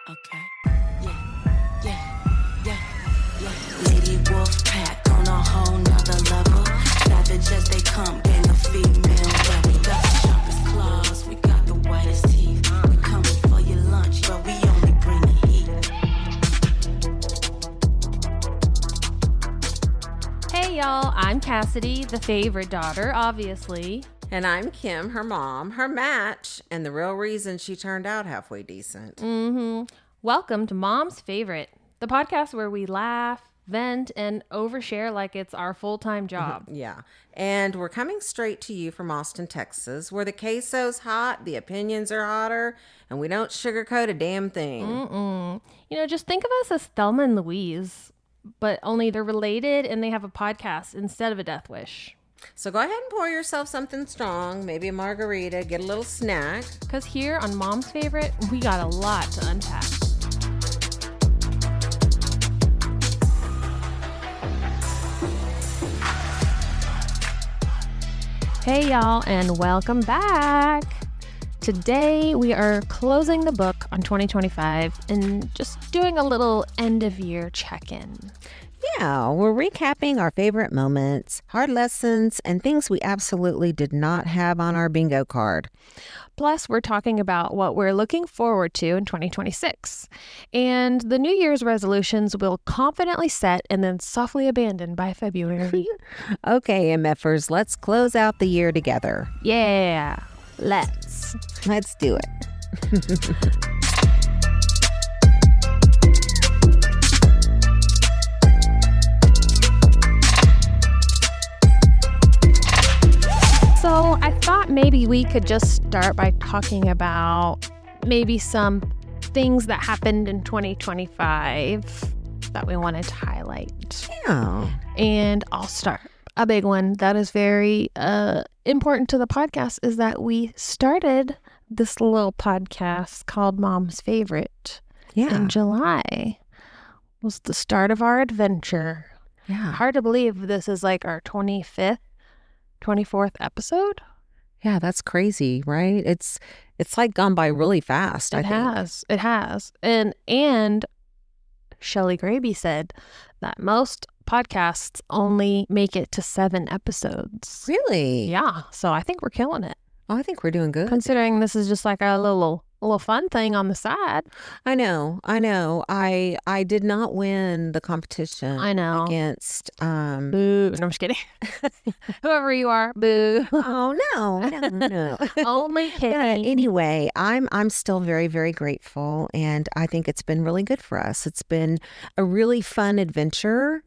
Okay. Yeah. Lady Wolf Pack on a whole nother level. Savage as they come, gang of female rebel. We got the sharpest claws, we got the whitest teeth. We coming for your lunch, but we only bring the heat. Hey y'all, I'm Cassidy, the favorite daughter, obviously. And I'm Kim, her mom, her match, and the real reason she turned out halfway decent. Welcome to Mom's Favorite, the podcast where we laugh, vent, and overshare like it's our full-time job. Yeah. And we're coming straight to you from Austin, Texas, where the queso's hot, the opinions are hotter, and we don't sugarcoat a damn thing. You know, just think of us as Thelma and Louise, but only they're related and they have a podcast instead of a death wish. So go ahead and pour yourself something strong, maybe a margarita, get a little snack. Because here on Mom's Favorite, we got a lot to unpack. Hey y'all, and welcome back. Today we are closing the book on 2025 and just doing a little end of year check-in. Yeah, we're recapping our favorite moments, hard lessons, and things we absolutely did not have on our bingo card. Plus, we're talking about what we're looking forward to in 2026. And the New Year's resolutions we'll confidently set and then softly abandon by February. Okay, MFers, let's close out the year together. Yeah, let's do it. So I thought maybe we could just start by talking about maybe some things that happened in 2025 that we wanted to highlight. Yeah. And I'll start. A big one that is very important to the podcast is that we started this little podcast called Mom's Favorite in July. Was the start of our adventure. Yeah. Hard to believe this is like our 25th, 24th episode. Yeah, that's crazy, right? It's like gone by really fast. It has. And Shelly Grabe said that most podcasts only make it to 7 episodes. Really? Yeah. So I think we're killing it. Oh, I think we're doing good. Considering this is just like a little fun thing on the side. I know. I did not win the competition. I know. Against Boo. No, I'm just kidding. Whoever you are, boo. Oh no. Only kidding. Anyway, I'm still very, very grateful, and I think it's been really good for us. It's been a really fun adventure.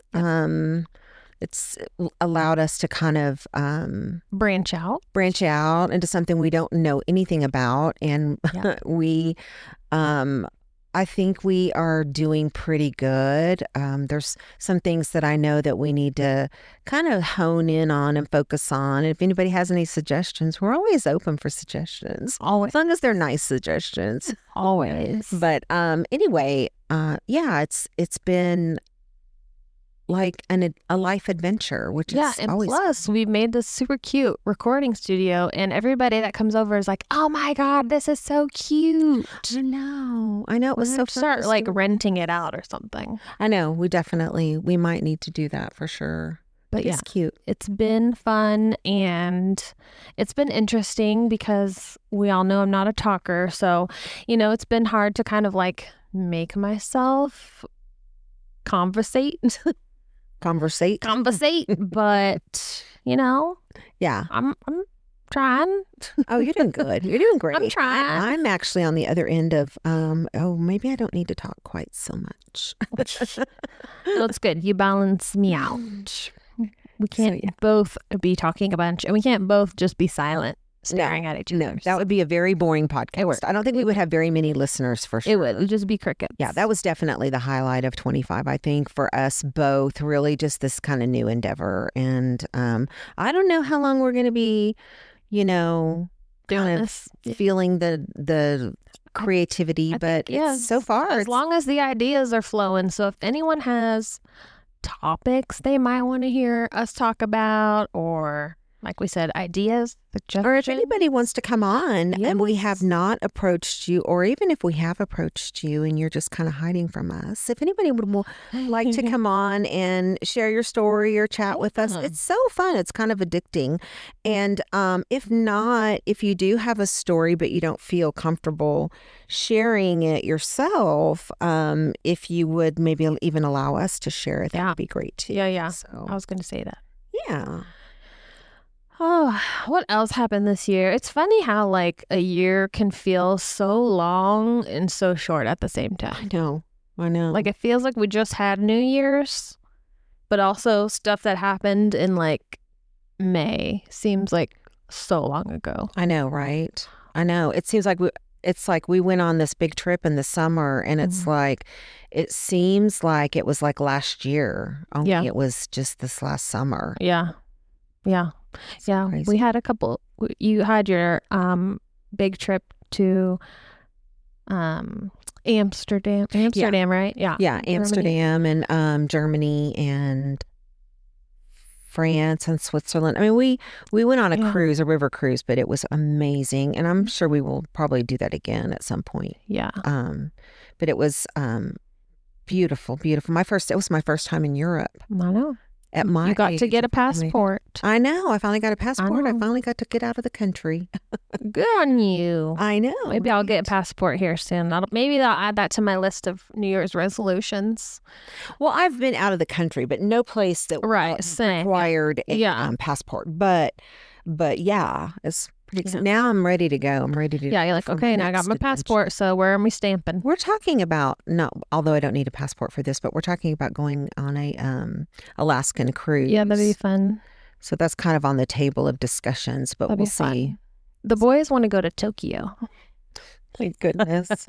It's allowed us to kind of branch out into something we don't know anything about, and I think we are doing pretty good. There's some things that I know that we need to kind of hone in on and focus on. And if anybody has any suggestions, we're always open for suggestions. Always. As long as they're nice suggestions. Always. But anyway, it's been like a life adventure, which is and always plus we made this super cute recording studio, and everybody that comes over is like, oh my god, this is so cute. I know it was so fun. Start like renting it out or something. I know we might need to do that for sure. But it's cute. It's been fun, and it's been interesting because we all know I'm not a talker, so it's been hard to kind of like make myself conversate, but yeah, I'm trying. Oh, you're doing good. You're doing great. I'm trying. I'm actually on the other end of maybe I don't need to talk quite so much. That's good. You balance me out. We can't both be talking a bunch, and we can't both just be silent, staring at each other. No, that would be a very boring podcast. I don't think we would have very many listeners for sure. It would just be crickets. Yeah, that was definitely the highlight of 25, I think, for us both, really just this kind of new endeavor. And I don't know how long we're going to be, doing this, feeling the creativity, but so far. As long as the ideas are flowing. So if anyone has topics they might want to hear us talk about, or like we said, ideas, suggestions. Or if anybody wants to come on and we Yes. have not approached you, or even if we have approached you and you're just kind of hiding from us, if anybody would like to come on and share your story or chat with us, it's so fun. It's kind of addicting. And if not, if you do have a story but you don't feel comfortable sharing it yourself, if you would maybe even allow us to share it, that would be great too. Yeah. So, I was going to say that. yeah. Oh, what else happened this year? It's funny how like a year can feel so long and so short at the same time. I know. Like it feels like we just had New Year's, but also stuff that happened in like May seems like so long ago. I know, right? I know. It seems like we went on this big trip in the summer, and it's like, it seems like it was like last year. Only it was just this last summer. Yeah. It's crazy. We had a couple. You had your big trip to Amsterdam, right? Yeah. Yeah, Amsterdam and Germany and France and Switzerland. I mean, we went on a cruise, a river cruise, but it was amazing, and I'm sure we will probably do that again at some point. Yeah. But it was beautiful. It was my first time in Europe. I know. At my You got to age. get a passport. I know. I finally got a passport. I know. finally got to get out of the country. Good on you. I know. Maybe I'll get a passport here soon. Maybe I'll add that to my list of New Year's resolutions. Well, I've been out of the country, but no place that Same. required a passport. But yeah, it's pretty exciting. Now I'm ready to go. I'm ready to. Yeah, you're like, okay, now I got my passport. So where am we stamping? We're talking about although I don't need a passport for this, but we're talking about going on a Alaskan cruise. Yeah, that'd be fun. So that's kind of on the table of discussions, but we'll see. The boys want to go to Tokyo. Thank goodness.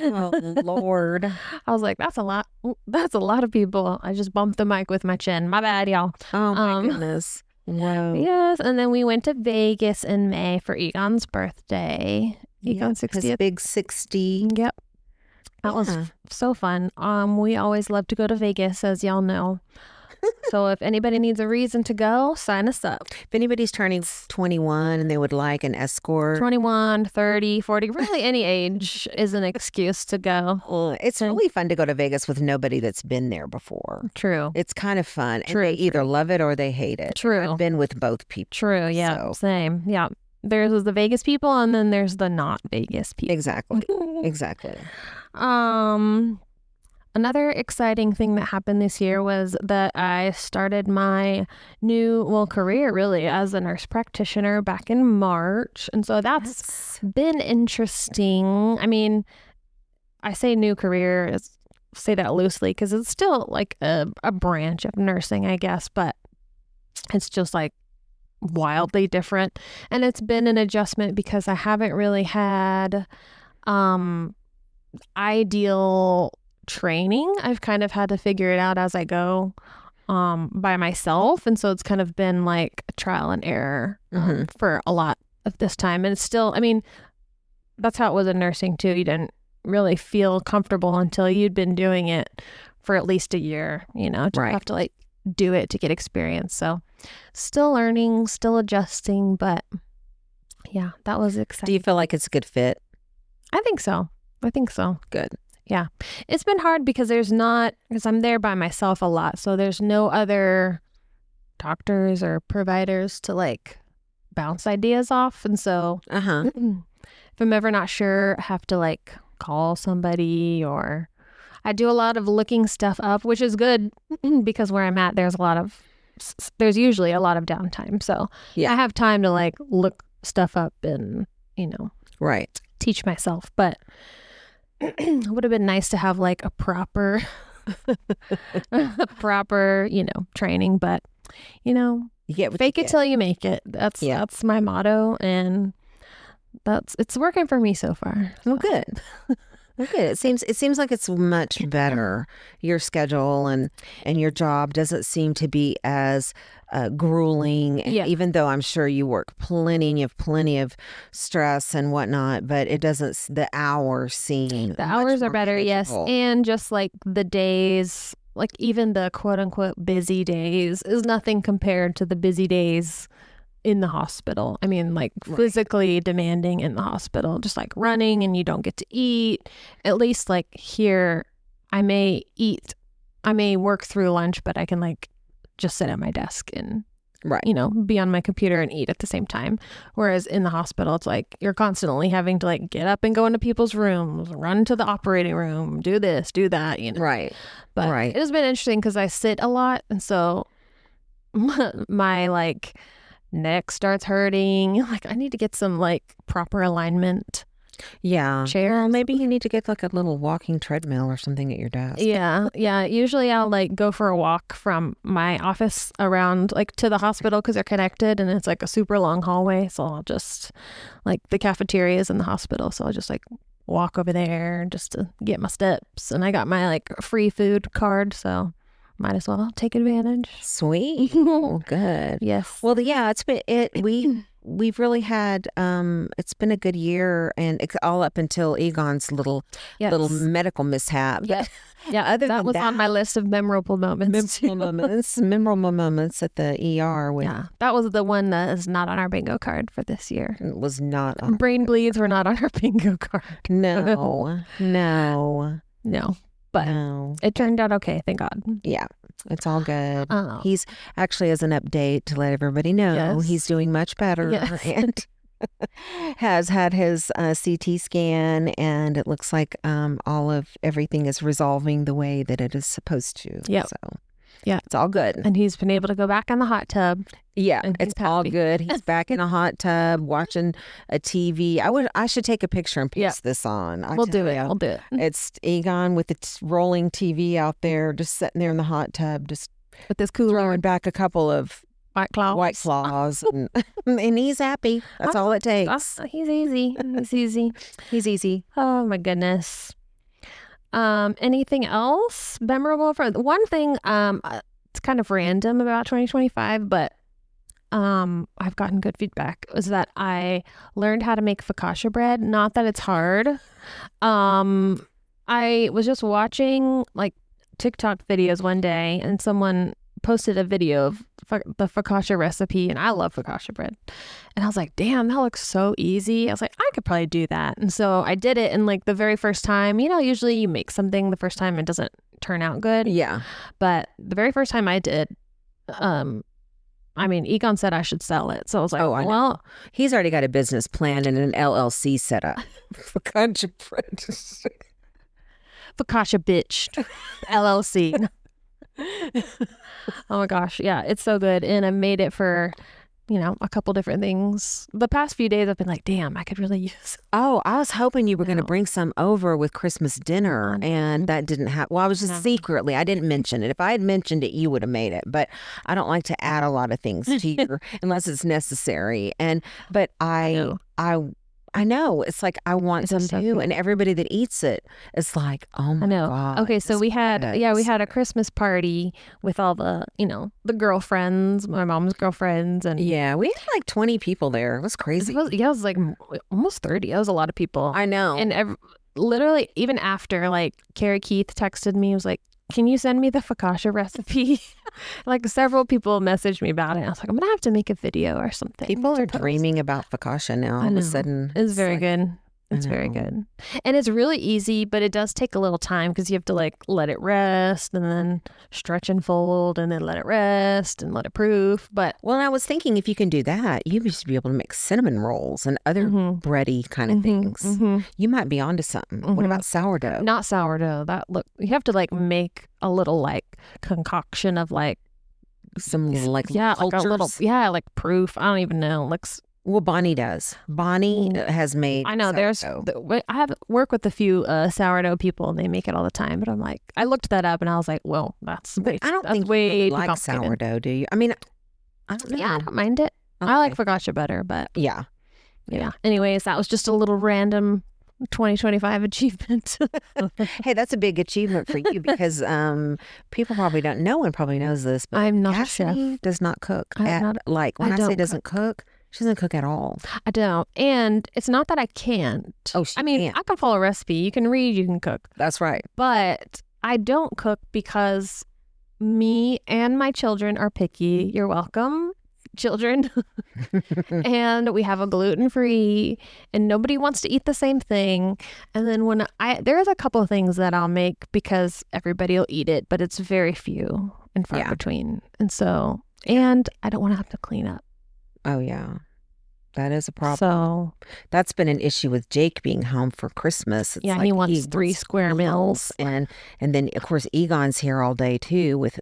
Oh, Lord. I was like, that's a lot. That's a lot of people. I just bumped the mic with my chin. My bad, y'all. Oh, my goodness. Wow. Yes, and then we went to Vegas in May for Egon's birthday. Egon's 60th. His big 60. Yep. That was so fun. We always love to go to Vegas, as y'all know. So if anybody needs a reason to go, sign us up. If anybody's turning 21 and they would like an escort. 21, 30, 40, really any age is an excuse to go. It's really fun to go to Vegas with nobody that's been there before. True. It's kind of fun. True. And they either love it or they hate it. True. I've been with both people. True, yeah. Same. Yeah. There's the Vegas people and then there's the not Vegas people. Exactly. Exactly. Another exciting thing that happened this year was that I started my new career really as a nurse practitioner back in March. And so that's been interesting. I mean, I say new career, say that loosely because it's still like a branch of nursing, I guess, but it's just like wildly different. And it's been an adjustment because I haven't really had ideal training. I've kind of had to figure it out as I go by myself. And so it's kind of been like a trial and error for a lot of this time. And it's still, I mean, that's how it was in nursing too. You didn't really feel comfortable until you'd been doing it for at least a year, you know, to have to like do it to get experience. So still learning, still adjusting, but yeah, that was exciting. Do you feel like it's a good fit? I think so. Good. Yeah. It's been hard because because I'm there by myself a lot. So there's no other doctors or providers to like bounce ideas off. And so if I'm ever not sure, I have to like call somebody, or I do a lot of looking stuff up, which is good because where I'm at, there's usually a lot of downtime. So I have time to like look stuff up and, you know, teach myself. But it would have been nice to have like a proper, you know, training, but you know, fake it till you make it. That's my motto, and it's working for me so far. Well, good. Okay, it seems like it's much better. Your schedule and your job doesn't seem to be as grueling. Yeah. Even though I'm sure you work plenty and you have plenty of stress and whatnot, but it doesn't. The hours are better. Yes, and just like the days, like even the quote unquote busy days, is nothing compared to the busy days in the hospital. I mean, like physically demanding in the hospital, just like running and you don't get to eat. At least like here, I may work through lunch, but I can like just sit at my desk and, you know, be on my computer and eat at the same time. Whereas in the hospital, it's like you're constantly having to like get up and go into people's rooms, run to the operating room, do this, do that, you know. Right. But it has been interesting because I sit a lot. And so my like neck starts hurting. Like I need to get some like proper alignment. Yeah. Chair. Well, maybe you need to get like a little walking treadmill or something at your desk. Yeah. Usually I'll like go for a walk from my office around like to the hospital because they're connected and it's like a super long hallway. So I'll just like the cafeteria is in the hospital. So I'll just like walk over there just to get my steps. And I got my like free food card. So might as well take advantage. Sweet. Well, good. Yes. Well, yeah, we've really had it's been a good year, and it's all up until Egon's little medical mishap. Yeah, other than that was on my list of memorable moments. Memorable moments at the ER. That was the one that is not on our bingo card for this year. It was not on. Brain bleeds were not on our bingo card. No. But it turned out okay, thank God. Yeah, it's all good. He's actually, as an update to let everybody know, he's doing much better and has had his CT scan, and it looks like everything is resolving the way that it is supposed to. Yeah. So it's all good. And he's been able to go back in the hot tub. Yeah, it's all good. He's back in a hot tub watching a TV. I should take a picture and post this on. We'll do it. It's Egon with its rolling TV out there, just sitting there in the hot tub, just with this cooler, throwing back a couple of White Claws, and he's happy. That's all it takes. He's easy. He's easy. Oh my goodness. Anything else memorable? For one thing, it's kind of random about 2025, but I've gotten good feedback, was that I learned how to make focaccia bread. Not that it's hard. I was just watching like TikTok videos one day, and someone posted a video of the focaccia recipe, and I love focaccia bread, and I was like, damn, that looks so easy. I was like, I could probably do that. And so I did it, and like the very first time, you know, usually you make something the first time, it doesn't turn out good. Yeah. But the very first time I did, I mean, Egon said I should sell it. So I was like, well, he's already got a business plan and an LLC set up. Focaccia bread. Focaccia bitch. LLC. Oh my gosh. Yeah, it's so good. And I made it for, you know, a couple different things. The past few days I've been like, damn, I could really use it. Oh, I was hoping you were going to bring some over with Christmas dinner, and that didn't happen. Well, I was just secretly, I didn't mention it. If I had mentioned it, you would have made it. But I don't like to add a lot of things to your unless it's necessary. But I know. It's like, I want some too. And everybody that eats it is like, oh my God. Okay, so we had a Christmas party with all the, you know, the girlfriends, my mom's girlfriends. And we had like 20 people there. It was crazy. It was like almost 30. That was a lot of people. I know. And literally, even after, like, Carrie Keith texted me, was like, can you send me the focaccia recipe? Like, several people messaged me about it. I was like, I'm gonna have to make a video or something. People are dreaming about focaccia now. All of a sudden, it's very good. It's very good. And it's really easy, but it does take a little time because you have to like let it rest and then stretch and fold and then let it rest and let it proof. But I was thinking, if you can do that, you should be able to make cinnamon rolls and other bready kind of things. You might be onto something. What about sourdough? Not sourdough. You have to like make a little like concoction of like some like like a little like proof. I don't even know. Well, Bonnie does. Bonnie has made. I know sourdough. I have worked with a few sourdough people, and they make it all the time. But I'm like, I looked that up, and I was like, well, that's way. I don't think way you like sourdough, do you? I mean, I don't know. Yeah, I don't mind it. Okay. I like focaccia better, but yeah. Anyways, that was just a little random 2025 achievement. Hey, that's a big achievement for you because people probably don't. No one probably knows this, but I'm not Cassidy a chef. Does not cook. When I say doesn't cook, she doesn't cook at all. I don't. And it's not that I can't. Oh, I mean, I can follow a recipe. You can read, you can cook. That's right. But I don't cook because me and my children are picky. You're welcome. children and we have a gluten-free and nobody wants to eat the same thing. And then there's a couple of things that I'll make because everybody will eat it, but it's very few and far between. And so, and I don't want to have to clean up. Oh, yeah. That is a problem. So that's been an issue with Jake being home for Christmas. It's he wants 3 square meals. And then, of course, Egon's here all day, too, with,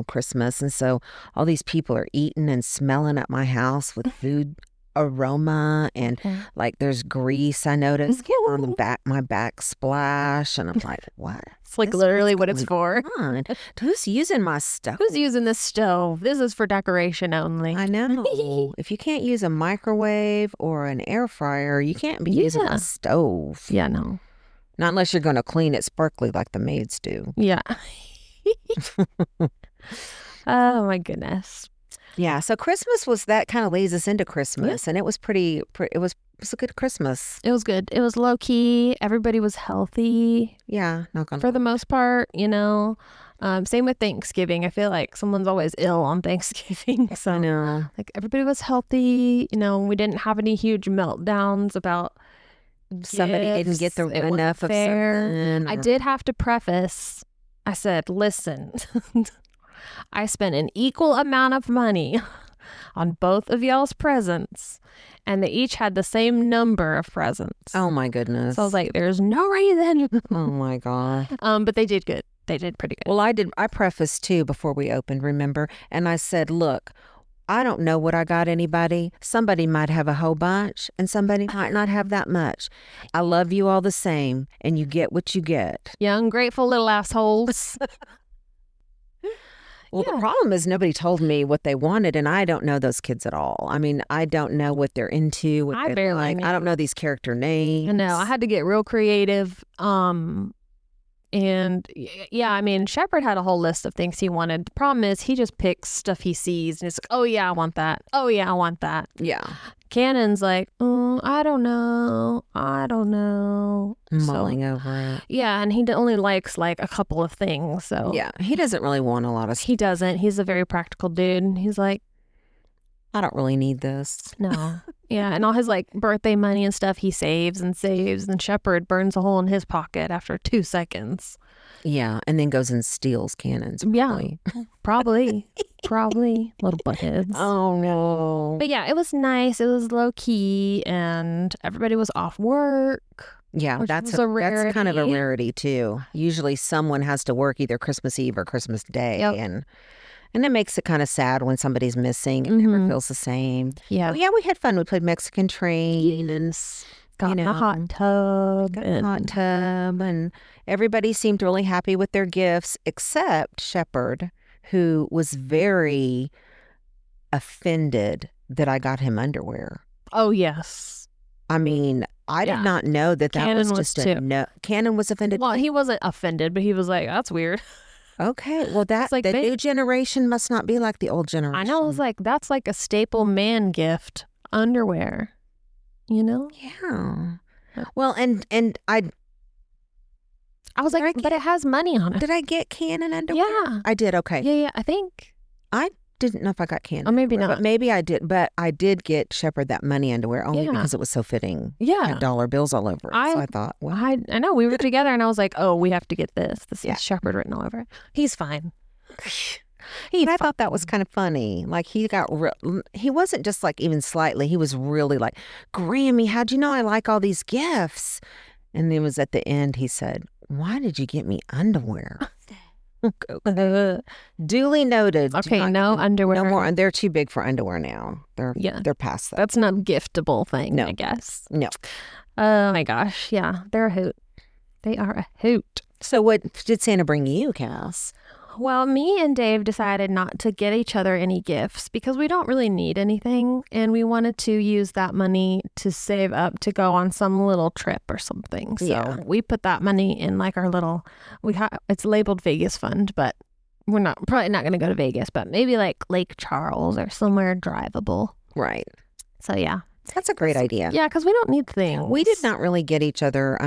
Christmas. And so all these people are eating and smelling at my house with food aroma. And, like, there's grease, I noticed, on my backsplash. And I'm like, what? It's like literally what it's for. Who's using my stove? Who's using this stove? This is for decoration only. I know. If you can't use a microwave or an air fryer, you can't be using a stove. Yeah, no. Not unless you're going to clean it sparkly like the maids do. Yeah. Oh, my goodness. Yeah, so Christmas that kind of leads us into Christmas, and it was it was a good Christmas. It was good. It was low key. Everybody was healthy. Yeah, not gonna for the most part, Same with Thanksgiving. I feel like someone's always ill on Thanksgiving. So I know. Like everybody was healthy. We didn't have any huge meltdowns about somebody didn't get enough of something. I did have to preface. I said, listen. I spent an equal amount of money on both of y'all's presents, and they each had the same number of presents. Oh my goodness. So I was like, there's no reason. Oh my God. But they did good. They did pretty good. Well, I prefaced too before we opened, remember? And I said, look, I don't know what I got anybody. Somebody might have a whole bunch and somebody might not have that much. I love you all the same, and you get what you get. You ungrateful little assholes. Well, the problem is nobody told me what they wanted, and I don't know those kids at all. I mean, I don't know what they're into. I barely like. I don't know these character names. No, I had to get real creative. And yeah, I mean, Shepard had a whole list of things he wanted. The problem is he just picks stuff he sees, and it's like, oh yeah, I want that. Oh yeah, I want that. Yeah. Cannon's like, I don't know. Mulling over it. Yeah, and he only likes like a couple of things. So yeah, he doesn't really want a lot of stuff. He doesn't. He's a very practical dude. He's like, I don't really need this. No. Yeah, and all his like birthday money and stuff he saves, and Shepard burns a hole in his pocket after 2 seconds. Yeah, and then goes and steals Cannon's. Probably. Yeah, probably. Little buttheads. Oh, no. But yeah, it was nice. It was low key, and everybody was off work. Yeah, that's kind of a rarity, too. Usually someone has to work either Christmas Eve or Christmas Day, and it makes it kind of sad when somebody's missing. It never feels the same. Yeah. But yeah, we had fun. We played Mexican train and got in a hot tub. And everybody seemed really happy with their gifts, except Shepard, who was very offended that I got him underwear. Oh, yes. I mean, I did not know that Cannon was just a no. Cannon was offended. Well, he wasn't offended, but he was like, that's weird. Okay, well, that's like the new generation must not be like the old generation. I know. I was like, that's like a staple man gift, underwear. Yeah. Well, and I was like, but it has money on it. Did I get Cannon underwear? Yeah, I did. Okay. Yeah. I think I didn't know if I got Cannon. Oh, maybe not. But maybe I did. But I did get Shepard that money underwear only because it was so fitting. Yeah, it had dollar bills all over it. So I thought, well, I know we were together, and I was like, oh, we have to get this. This is Shepard written all over it. He's fine. I thought that was kind of funny. Like he wasn't just like even slightly. He was really like, Grammy, how'd you know I like all these gifts? And then it was at the end, he said, why did you get me underwear? Duly noted. Okay, no underwear. No more. And they're too big for underwear now. They're past that. That's not a giftable thing, I guess. No. Oh my gosh. Yeah, they're a hoot. They are a hoot. So what did Santa bring you, Cass? Well, me and Dave decided not to get each other any gifts because we don't really need anything, and we wanted to use that money to save up to go on some little trip or something. So we put that money in like our little, it's labeled Vegas Fund, but we're probably not going to go to Vegas, but maybe like Lake Charles or somewhere drivable. Right. So yeah. That's a great idea. Yeah, because we don't need things. We did not really get each other.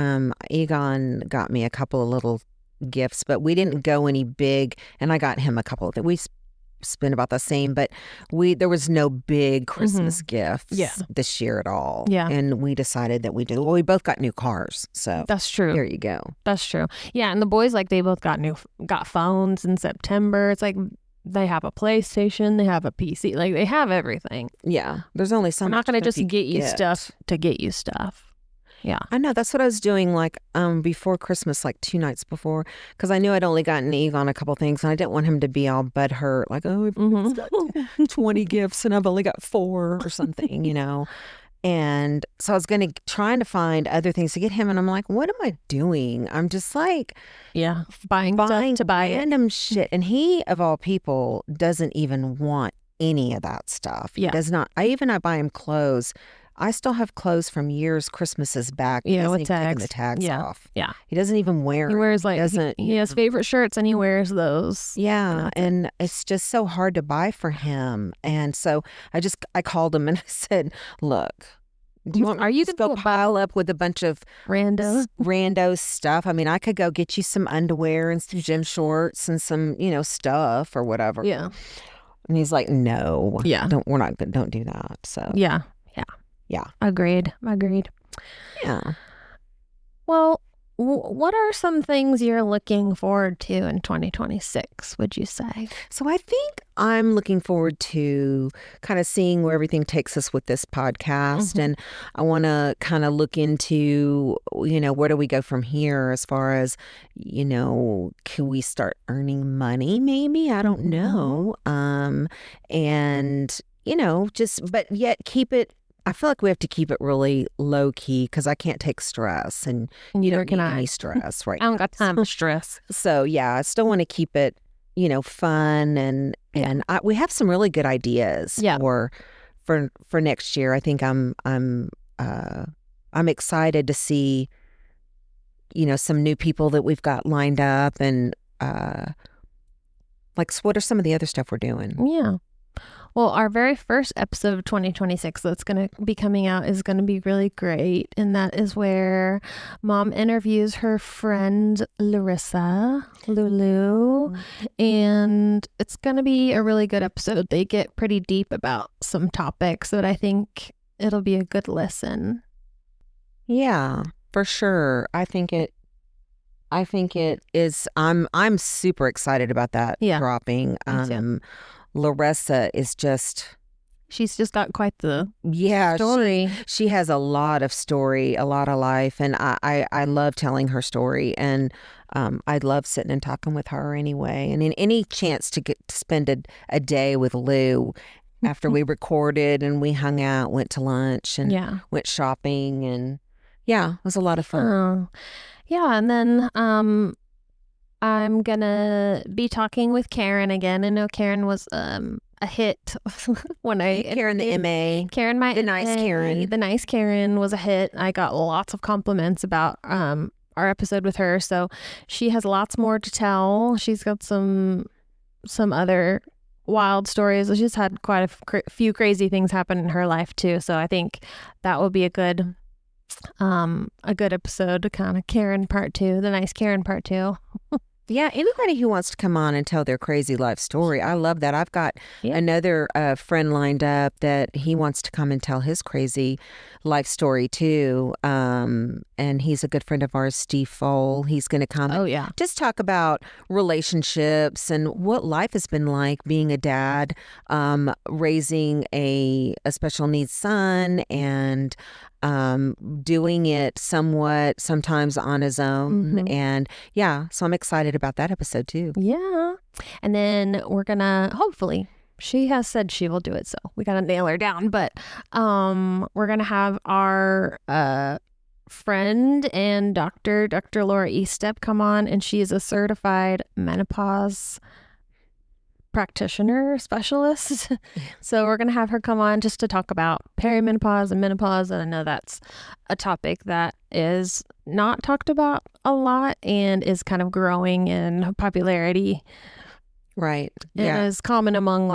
Egon got me a couple of little gifts, but we didn't go any big, and I got him a couple of things. spend about the same, but there was no big Christmas gifts this year at all. Yeah. And we decided that we both got new cars. So that's true. There you go. That's true. Yeah. And the boys, like, they both got phones in September. It's like they have a PlayStation, they have a PC, like they have everything. Yeah. There's only some. I'm not going to just get you stuff to get you stuff. Yeah. I know. That's what I was doing, like, before Christmas, like 2 nights before, because I knew I'd only gotten Eve on a couple things, and I didn't want him to be all butthurt, like, oh, I've got 20 gifts, and I've only got 4 or something, you know. And so I was trying to find other things to get him, and I'm like, what am I doing? I'm just like, buying stuff to buy random shit. And he, of all people, doesn't even want any of that stuff. Yeah. He does not. I buy him clothes. I still have clothes from Christmases back. Yeah, with tags. Taking the tags off. Yeah. He doesn't even wear. He wears he has favorite shirts and he wears those. Yeah, and it's just so hard to buy for him. And so I called him and I said, "Look, are you going to go pile up with a bunch of rando stuff? I mean, I could go get you some underwear and some gym shorts and some, stuff or whatever." Yeah. And he's like, "No, don't do that." So yeah. Agreed. Yeah. Well, what are some things you're looking forward to in 2026, would you say? So I think I'm looking forward to kind of seeing where everything takes us with this podcast. And I want to kind of look into, where do we go from here as far as, can we start earning money maybe? I don't know. And, but yet keep it. I feel like we have to keep it really low key because I can't take stress, and neither can I. Any stress right I don't got time for stress. So yeah, I still want to keep it, fun, and we have some really good ideas for next year. I think I'm excited to see, some new people that we've got lined up, and what are some of the other stuff we're doing? Yeah. Well, our very first episode of 2026 that's going to be coming out is going to be really great. And that is where Mom interviews her friend Larissa, Lulu. And it's going to be a really good episode. They get pretty deep about some topics that I think it'll be a good listen. Yeah, for sure. I think it is. I'm super excited about that dropping. Larissa is she's just got quite the story. She has a lot of story, a lot of life, and I love telling her story, and I love sitting and talking with her anyway. And in any chance to get to spend a day with Lou after we recorded and we hung out, went to lunch and went shopping, and it was a lot of fun. And then I'm gonna be talking with Karen again. I know Karen was a hit when Karen the MA. Karen, the nice Karen was a hit. I got lots of compliments about our episode with her, so she has lots more to tell. She's got some other wild stories. She's had quite a few crazy things happen in her life too. So I think that will be a good episode to kind of Karen part 2, the nice Karen part 2. Yeah, anybody who wants to come on and tell their crazy life story, I love that. I've got another friend lined up that he wants to come and tell his crazy life story too. And he's a good friend of ours, Steve Fole. He's going to come just talk about relationships and what life has been like being a dad, raising a special needs son, and doing it sometimes on his own. And so I'm excited about that episode too. Yeah. And then we're gonna, hopefully, she has said she will do it, so we gotta nail her down, but we're gonna have our friend and Dr. Laura Estep come on, and she is a certified menopause practitioner specialist. So we're going to have her come on just to talk about perimenopause and menopause. And I know that's a topic that is not talked about a lot and is kind of growing in popularity. Right. And is common among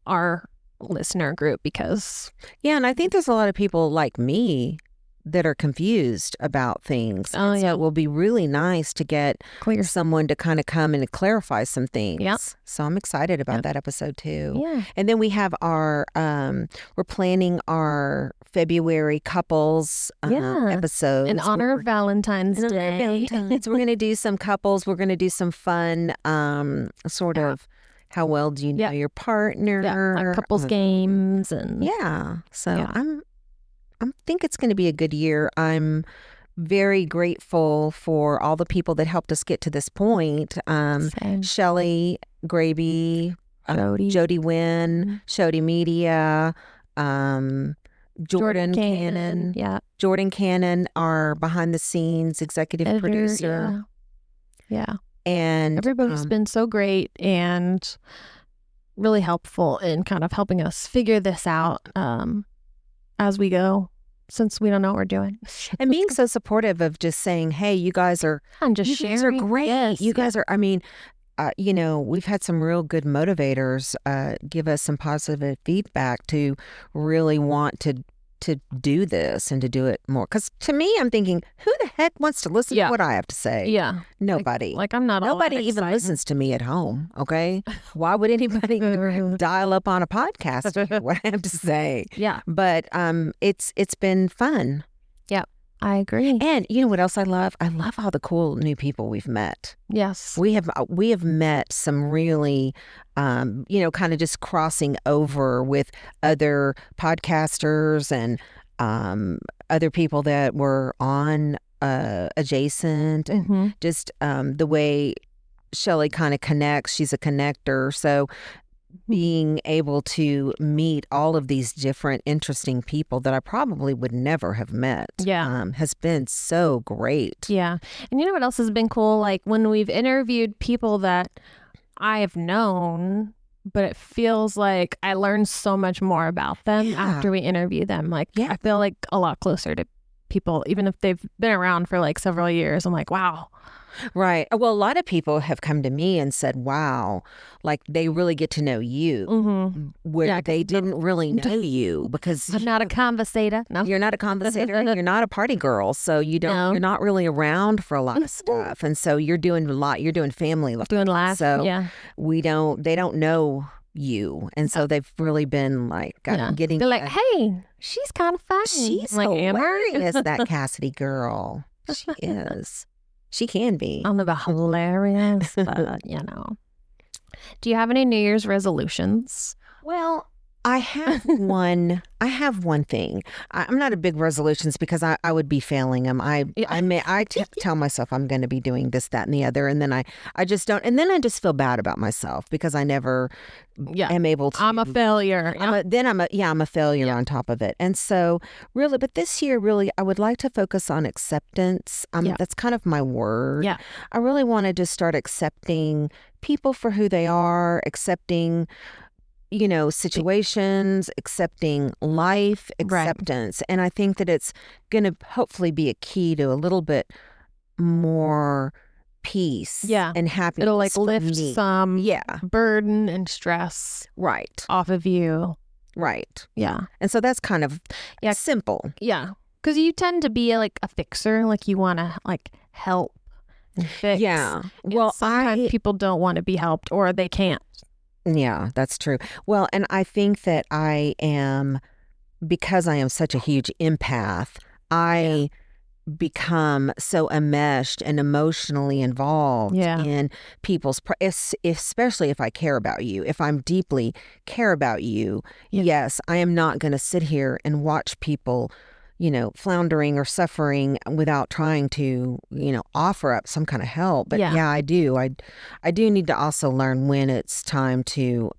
our listener group because. Yeah. And I think there's a lot of people like me that are confused about things. Oh, So it will be really nice to get someone to kind of come and clarify some things. Yep. So I'm excited about that episode too. Yeah. And then we have our, we're planning our February couples episodes. In honor of Valentine's Day. We're going to do some couples. We're going to do some fun sort of how well do you know your partner. Like couples games. And So I think it's going to be a good year. I'm very grateful for all the people that helped us get to this point. Shelly, Grabe, Jody Wynn, Shody Media, Jordan Cannon. Yeah. Jordan Cannon, our behind the scenes executive producer. Yeah. And everybody's been so great and really helpful in kind of helping us figure this out as we go, since we don't know what we're doing. And being so supportive of just saying, hey, you guys are great. Yes. You guys are, I mean, we've had some real good motivators give us some positive feedback to really want to do this and to do it more. Because to me, I'm thinking, who the heck wants to listen to what I have to say? Yeah. Nobody. Like I'm not Nobody even listens to me at home, okay? Why would anybody dial up on a podcast to hear what I have to say? Yeah. But it's been fun. Yeah. I agree. And you know what else I love? I love all the cool new people we've met. Yes. We have met some really, kind of just crossing over with other podcasters and other people that were on adjacent. Mm-hmm. Just the way Shelly kind of connects. She's a connector. So being able to meet all of these different interesting people that I probably would never have met has been so great. Yeah. And you know what else has been cool? Like when we've interviewed people that I have known, but it feels like I learned so much more about them after we interview them. Like I feel like a lot closer to people, even if they've been around for like several years. I'm like, wow. Right. Well, a lot of people have come to me and said, wow, like they really get to know you where they didn't really know you because I'm not a conversator. No, you're not a conversator. You're not a party girl. So you don't, you're not really around for a lot of stuff. And so you're doing a lot. You're doing family life. Doing life. So they don't know you. And so they've really been like getting. They're like, hey, she's kind of funny. She's like, hilarious, that Cassidy girl. She is. She can be. I'm about hilarious, but Do you have any New Year's resolutions? Well, I have one. I have one thing. I'm not a big resolutions because I would be failing them. I tell myself I'm going to be doing this, that, and the other, and then I just don't. And then I just feel bad about myself because I never am able to. I'm a failure. I'm a failure on top of it. And so really, but this year, really, I would like to focus on acceptance. That's kind of my word. Yeah. I really want to just start accepting people for who they are, accepting situations, accepting life, acceptance. Right. And I think that it's going to hopefully be a key to a little bit more peace and happiness. It'll like lift some burden and stress off of you. Right. Yeah. And so that's kind of simple. Yeah. Because you tend to be like a fixer, like you want to like help and fix. Yeah. Well, sometimes people don't want to be helped or they can't. Yeah, that's true. Well, and I think that because I am such a huge empath, I become so enmeshed and emotionally involved in people's, especially if I care about you. If I'm deeply care about you, yes, I am not going to sit here and watch people floundering or suffering without trying to, offer up some kind of help. But I do. I do need to also learn when it's time to,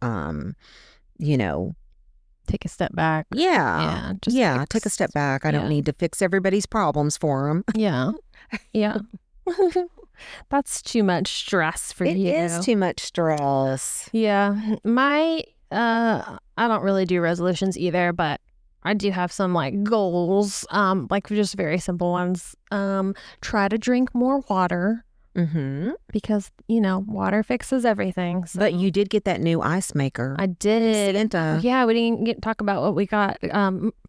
take a step back. Yeah. Take a step back. I don't need to fix everybody's problems for them. Yeah. Yeah. That's too much stress for you. It is too much stress. Yeah. I don't really do resolutions either, but I do have some like goals, like just very simple ones. Try to drink more water. because, water fixes everything. So. But you did get that new ice maker. I did. Santa. Yeah, we didn't get to talk about what we got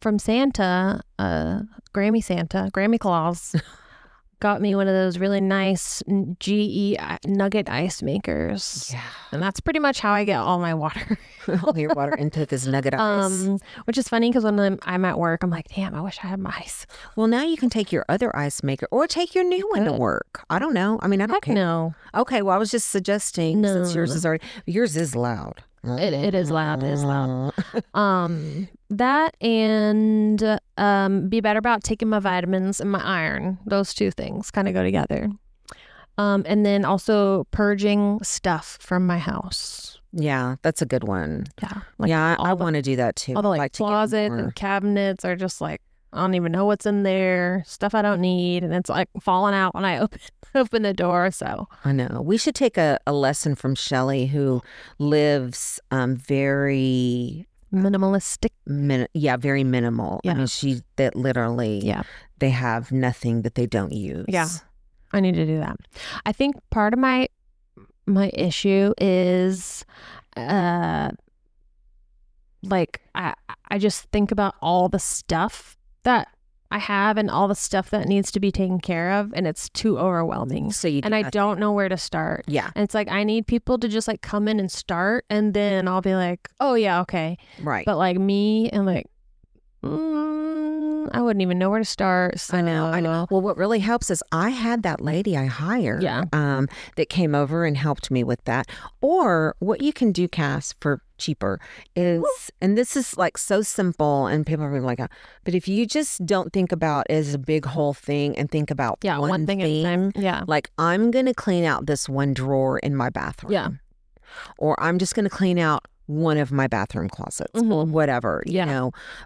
from Santa, Grammy Claus. Got me one of those really nice GE nugget ice makers. Yeah. And that's pretty much how I get all my water. All your water into this nugget ice. Which is funny because when I'm at work, I'm like, damn, I wish I had my ice. Well, now you can take your other ice maker or take your new one to work. I don't know. I mean, I don't care. No. Okay, well, I was just suggesting since yours is already... Yours is loud. It is loud. It is loud. That and be better about taking my vitamins and my iron. Those two things kind of go together. And then also purging stuff from my house. Yeah, that's a good one. Yeah. I want to do that too. All the closets and cabinets are just like, I don't even know what's in there. Stuff I don't need. And it's like falling out when I open the door. So I know. We should take a lesson from Shelly, who lives very minimalistic. Very minimal. Yeah. I mean, that literally, they have nothing that they don't use. Yeah. I need to do that. I think part of my issue is I just think about all the stuff that I have and all the stuff that needs to be taken care of, and it's too overwhelming. I don't know where to start. Yeah. And it's like I need people to just like come in and start, and then I'll be like, oh yeah, okay. Right. But like me and like I wouldn't even know where to start. So. I know. Well, what really helps is I had that lady I hired that came over and helped me with that. Or what you can do, Cass, for cheaper is, and this is like so simple and people are like, but if you just don't think about it as a big whole thing and think about one thing at a time. Yeah. Like I'm going to clean out this one drawer in my bathroom. Yeah. Or I'm just going to clean out one of my bathroom closets or whatever,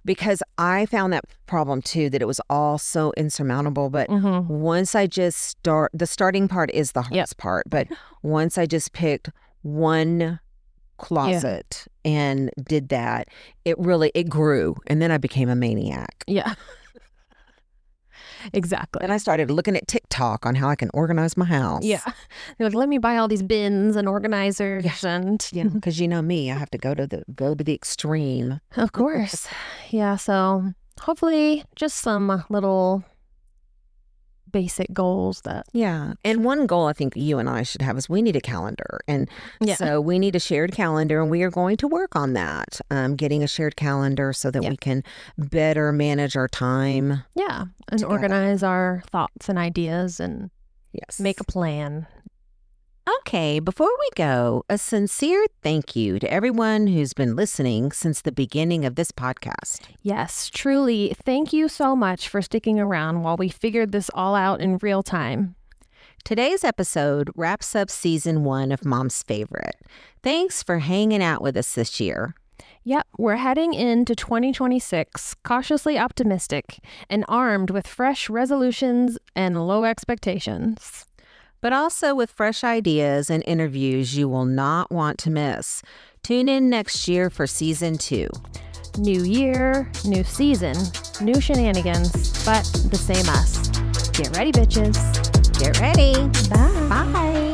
because I found that problem too, that it was all so insurmountable. But once I just the starting part is the hardest part. But once I just picked one closet and did that, it grew. And then I became a maniac. Yeah. Exactly. And I started looking at TikTok on how I can organize my house. Yeah. They're like, let me buy all these bins and organizers. And because you know me, I have to go to the extreme. Of course. Yeah. So hopefully just some little basic goals that. Yeah. And one goal I think you and I should have is we need a calendar. And so we need a shared calendar, and we are going to work on that, getting a shared calendar so that we can better manage our time. Yeah. And together. Organize our thoughts and ideas and make a plan. Okay, before we go, a sincere thank you to everyone who's been listening since the beginning of this podcast. Yes, truly, thank you so much for sticking around while we figured this all out in real time. Today's episode wraps up season 1 of Mom's Favorite. Thanks for hanging out with us this year. Yep, we're heading into 2026 cautiously optimistic and armed with fresh resolutions and low expectations. But also with fresh ideas and interviews you will not want to miss. Tune in next year for season 2. New year, new season, new shenanigans, but the same us. Get ready, bitches. Get ready. Bye. Bye.